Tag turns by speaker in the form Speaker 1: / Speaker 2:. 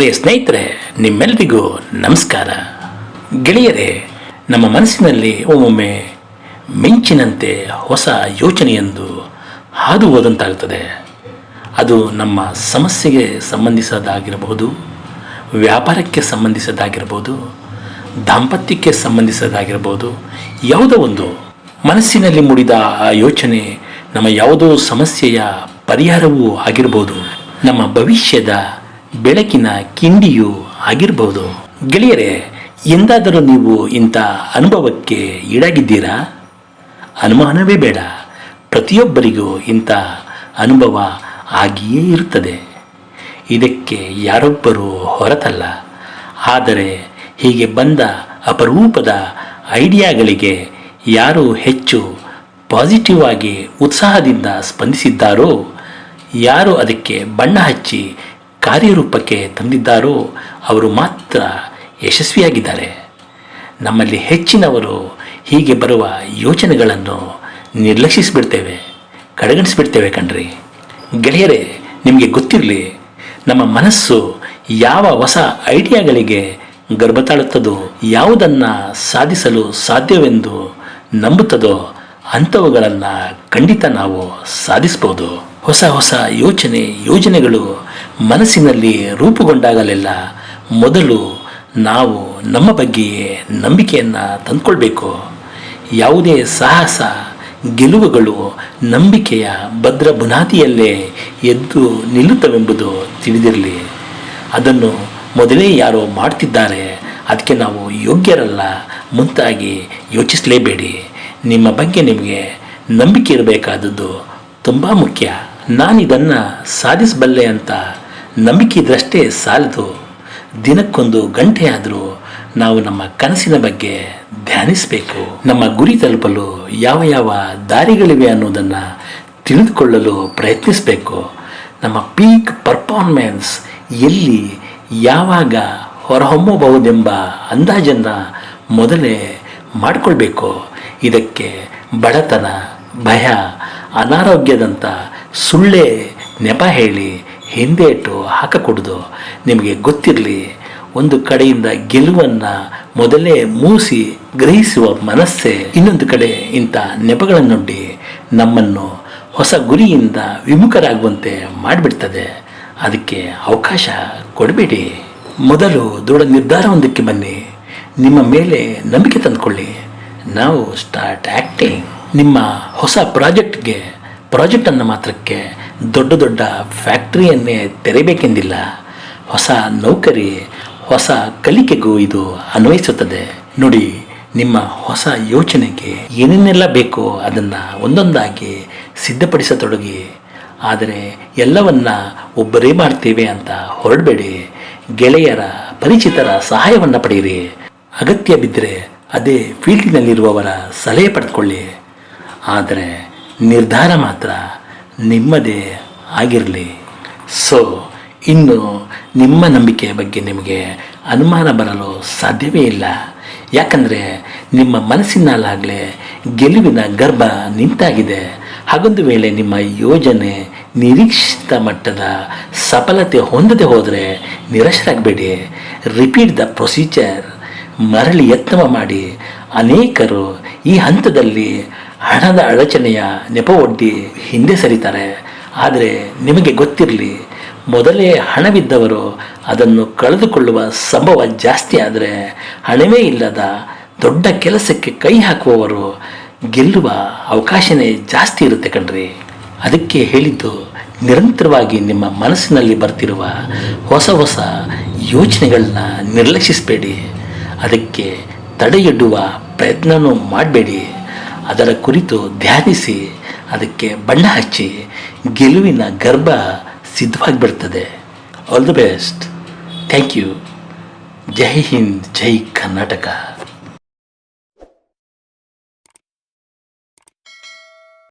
Speaker 1: ಪ್ರಿಯ ಸ್ನೇಹಿತರೆ, ನಿಮ್ಮೆಲ್ಲರಿಗೂ ನಮಸ್ಕಾರ. ಗೆಳೆಯರೇ, ನಮ್ಮ ಮನಸ್ಸಿನಲ್ಲಿ ಒಮ್ಮೊಮ್ಮೆ ಮಿಂಚಿನಂತೆ ಹೊಸ ಯೋಚನೆಯೊಂದು ಹಾದು ಹೋದಂತಾಗುತ್ತದೆ. ಅದು ನಮ್ಮ ಸಮಸ್ಯೆಗೆ ಸಂಬಂಧಿಸೋದಾಗಿರಬಹುದು, ವ್ಯಾಪಾರಕ್ಕೆ ಸಂಬಂಧಿಸೋದಾಗಿರ್ಬೋದು, ದಾಂಪತ್ಯಕ್ಕೆ ಸಂಬಂಧಿಸೋದಾಗಿರ್ಬೋದು. ಯಾವುದೋ ಒಂದು ಮನಸ್ಸಿನಲ್ಲಿ ಮೂಡಿದ ಆ ಯೋಚನೆ ನಮ್ಮ ಯಾವುದೋ ಸಮಸ್ಯೆಯ ಪರಿಹಾರವೂ ಆಗಿರ್ಬೋದು, ನಮ್ಮ ಭವಿಷ್ಯದ ಬೆಳಕಿನ ಕಿಂಡಿಯೂ ಆಗಿರ್ಬೋದು. ಗೆಳೆಯರೇ, ಎಂದಾದರೂ ನೀವು ಇಂಥ ಅನುಭವಕ್ಕೆ ಈಡಾಗಿದ್ದೀರಾ? ಅನುಮಾನವೇ ಬೇಡ, ಪ್ರತಿಯೊಬ್ಬರಿಗೂ ಇಂಥ ಅನುಭವ ಆಗಿಯೇ ಇರುತ್ತದೆ. ಇದಕ್ಕೆ ಯಾರೊಬ್ಬರೂ ಹೊರತಲ್ಲ. ಆದರೆ ಹೀಗೆ ಬಂದ ಅಪರೂಪದ ಐಡಿಯಾಗಳಿಗೆ ಯಾರು ಹೆಚ್ಚು ಪಾಸಿಟಿವ್ ಆಗಿ ಉತ್ಸಾಹದಿಂದ ಸ್ಪಂದಿಸಿದ್ದಾರೋ, ಯಾರು ಅದಕ್ಕೆ ಬಣ್ಣ ಹಚ್ಚಿ ಕಾರ್ಯರೂಪಕ್ಕೆ ತಂದಿದ್ದಾರೋ ಅವರು ಮಾತ್ರ ಯಶಸ್ವಿಯಾಗಿದ್ದಾರೆ. ನಮ್ಮಲ್ಲಿ ಹೆಚ್ಚಿನವರು ಹೀಗೆ ಬರುವ ಯೋಚನೆಗಳನ್ನು ನಿರ್ಲಕ್ಷಿಸಿಬಿಡ್ತೇವೆ, ಕಡೆಗಣಿಸಿಬಿಡ್ತೇವೆ ಕಣ್ರಿ. ಗೆಳೆಯರೇ, ನಿಮಗೆ ಗೊತ್ತಿರಲಿ, ನಮ್ಮ ಮನಸ್ಸು ಯಾವ ಹೊಸ ಐಡಿಯಾಗಳಿಗೆ ಗರ್ಭ ತಾಳುತ್ತದೋ, ಯಾವುದನ್ನು ಸಾಧಿಸಲು ಸಾಧ್ಯವೆಂದು ನಂಬುತ್ತದೋ ಅಂಥವುಗಳನ್ನು ಖಂಡಿತ ನಾವು ಸಾಧಿಸ್ಬೋದು. ಹೊಸ ಹೊಸ ಯೋಜನೆಗಳು ಮನಸ್ಸಿನಲ್ಲಿ ರೂಪುಗೊಂಡಾಗಲೆಲ್ಲ ಮೊದಲು ನಾವು ನಮ್ಮ ಬಗ್ಗೆಯೇ ನಂಬಿಕೆಯನ್ನು ತಂದುಕೊಳ್ಬೇಕು. ಯಾವುದೇ ಸಾಹಸ ಗೆಲುವುಗಳು ನಂಬಿಕೆಯ ಭದ್ರ ಬುನಾದಿಯಲ್ಲೇ ಎದ್ದು ನಿಲ್ಲುತ್ತವೆಂಬುದು ತಿಳಿದಿರಲಿ. ಅದನ್ನು ಮೊದಲೇ ಯಾರೋ ಮಾಡ್ತಿದ್ದಾರೆ, ಅದಕ್ಕೆ ನಾವು ಯೋಗ್ಯರಲ್ಲ ಮುಂತಾಗಿ ಯೋಚಿಸಲೇಬೇಡಿ. ನಿಮ್ಮ ಬಗ್ಗೆ ನಿಮಗೆ ನಂಬಿಕೆ ಇರಬೇಕಾದದ್ದು ತುಂಬ ಮುಖ್ಯ. ನಾನಿದನ್ನು ಸಾಧಿಸಬಲ್ಲೆ ಅಂತ ನಂಬಿಕೆ ಇದ್ರಷ್ಟೇ ಸಾಲದು. ದಿನಕ್ಕೊಂದು ಗಂಟೆ ಆದರೂ ನಾವು ನಮ್ಮ ಕನಸಿನ ಬಗ್ಗೆ ಧ್ಯಾನಿಸಬೇಕು. ನಮ್ಮ ಗುರಿ ತಲುಪಲು ಯಾವ ಯಾವ ದಾರಿಗಳಿವೆ ಅನ್ನೋದನ್ನು ತಿಳಿದುಕೊಳ್ಳಲು ಪ್ರಯತ್ನಿಸಬೇಕು. ನಮ್ಮ ಪೀಕ್ ಪರ್ಫಾರ್ಮೆನ್ಸ್ ಎಲ್ಲಿ ಯಾವಾಗ ಹೊರಹೊಮ್ಮಬಹುದೆಂಬ ಅಂದಾಜನ್ನು ಮೊದಲೇ ಮಾಡಿಕೊಳ್ಬೇಕು. ಇದಕ್ಕೆ ಬಡತನ, ಭಯ, ಅನಾರೋಗ್ಯದಂಥ ಸುಳ್ಳೆ ನೆಪ ಹೇಳಿ ಹಿಂದೇಟು ಹಾಕಕೂಡದು. ನಿಮಗೆ ಗೊತ್ತಿರಲಿ, ಒಂದು ಕಡೆಯಿಂದ ಗೆಲುವನ್ನು ಮೊದಲೇ ಮೂಸಿ ಗ್ರಹಿಸುವ ಮನಸ್ಸೇ ಇನ್ನೊಂದು ಕಡೆ ಇಂಥ ನೆಪಗಳನ್ನೊಡ್ಡಿ ನಮ್ಮನ್ನು ಹೊಸ ಗುರಿಯಿಂದ ವಿಮುಖರಾಗುವಂತೆ ಮಾಡಿಬಿಡ್ತದೆ. ಅದಕ್ಕೆ ಅವಕಾಶ ಕೊಡಬೇಡಿ. ಮೊದಲು ದೃಢ ನಿರ್ಧಾರವೊಂದಕ್ಕೆ ಬನ್ನಿ. ನಿಮ್ಮ ಮೇಲೆ ನಂಬಿಕೆ ತಂದುಕೊಳ್ಳಿ. ನಾವು ಸ್ಟಾರ್ಟ್ ಆ್ಯಕ್ಟಿಂಗ್. ನಿಮ್ಮ ಹೊಸ ಪ್ರಾಜೆಕ್ಟನ್ನು ಮಾತ್ರಕ್ಕೆ ದೊಡ್ಡ ದೊಡ್ಡ ಫ್ಯಾಕ್ಟ್ರಿಯನ್ನೇ ತೆರೆಯಬೇಕೆಂದಿಲ್ಲ. ಹೊಸ ನೌಕರಿ, ಹೊಸ ಕಲಿಕೆಗೂ ಇದು ಅನ್ವಯಿಸುತ್ತದೆ. ನೋಡಿ, ನಿಮ್ಮ ಹೊಸ ಯೋಚನೆಗೆ ಏನೇನೆಲ್ಲ ಬೇಕೋ ಅದನ್ನು ಒಂದೊಂದಾಗಿ ಸಿದ್ಧಪಡಿಸತೊಡಗಿ. ಆದರೆ ಎಲ್ಲವನ್ನ ಒಬ್ಬರೇ ಮಾಡ್ತೇವೆ ಅಂತ ಹೊರಡಬೇಡಿ. ಗೆಳೆಯರ, ಪರಿಚಿತರ ಸಹಾಯವನ್ನು ಪಡೆಯಿರಿ. ಅಗತ್ಯ ಬಿದ್ದರೆ ಅದೇ ಫೀಲ್ಡಿನಲ್ಲಿರುವವರ ಸಲಹೆ ಪಡೆದುಕೊಳ್ಳಿ. ಆದರೆ ನಿರ್ಧಾರ ಮಾತ್ರ ನಿಮ್ಮದೇ ಆಗಿರಲಿ. ಸೊ, ಇನ್ನು ನಿಮ್ಮ ನಂಬಿಕೆಯ ಬಗ್ಗೆ ನಿಮಗೆ ಅನುಮಾನ ಬರಲು ಸಾಧ್ಯವೇ ಇಲ್ಲ. ಯಾಕಂದರೆ ನಿಮ್ಮ ಮನಸ್ಸಿನಲ್ಲಾಗಲೇ ಗೆಲುವಿನ ಗರ್ಭ ನಿಂತಾಗಿದೆ. ಹಾಗೊಂದು ವೇಳೆ ನಿಮ್ಮ ಯೋಜನೆ ನಿರೀಕ್ಷಿತ ಮಟ್ಟದ ಸಫಲತೆ ಹೊಂದದೆ ಹೋದರೆ ನಿರಾಶರಾಗಬೇಡಿ. Repeat the procedure. ಮರಳಿ ಯತ್ನ ಮಾಡಿ. ಅನೇಕರು ಈ ಹಂತದಲ್ಲಿ ಹಣದ ಅಡಚಣೆಯ ನೆಪವೊಡ್ಡಿ ಹಿಂದೆ ಸರಿತಾರೆ. ಆದರೆ ನಿಮಗೆ ಗೊತ್ತಿರಲಿ, ಮೊದಲೇ ಹಣವಿದ್ದವರು ಅದನ್ನು ಕಳೆದುಕೊಳ್ಳುವ ಸಂಭವ ಜಾಸ್ತಿ. ಆದರೆ ಹಣವೇ ಇಲ್ಲದ ದೊಡ್ಡ ಕೆಲಸಕ್ಕೆ ಕೈ ಹಾಕುವವರು ಗೆಲ್ಲುವ ಅವಕಾಶನೇ ಜಾಸ್ತಿ ಇರುತ್ತೆ ಕಣ್ರಿ. ಅದಕ್ಕೆ ಹೇಳಿದ್ದು, ನಿರಂತರವಾಗಿ ನಿಮ್ಮ ಮನಸ್ಸಿನಲ್ಲಿ ಬರ್ತಿರುವ ಹೊಸ ಹೊಸ ಯೋಚನೆಗಳನ್ನ ನಿರ್ಲಕ್ಷಿಸಬೇಡಿ. ಅದಕ್ಕೆ ತಡೆಯೊಡ್ಡುವ ಪ್ರಯತ್ನವೂ ಮಾಡಬೇಡಿ. ಅದರ ಕುರಿತು ಧ್ಯಾನಿಸಿ, ಅದಕ್ಕೆ ಬಣ್ಣ ಹಚ್ಚಿ. ಗೆಲುವಿನ ಗರ್ಭ ಸಿದ್ಧವಾಗಿಬಿಡ್ತದೆ. All the best. Thank you. ಜೈ ಹಿಂದ್, ಜೈ ಕರ್ನಾಟಕ.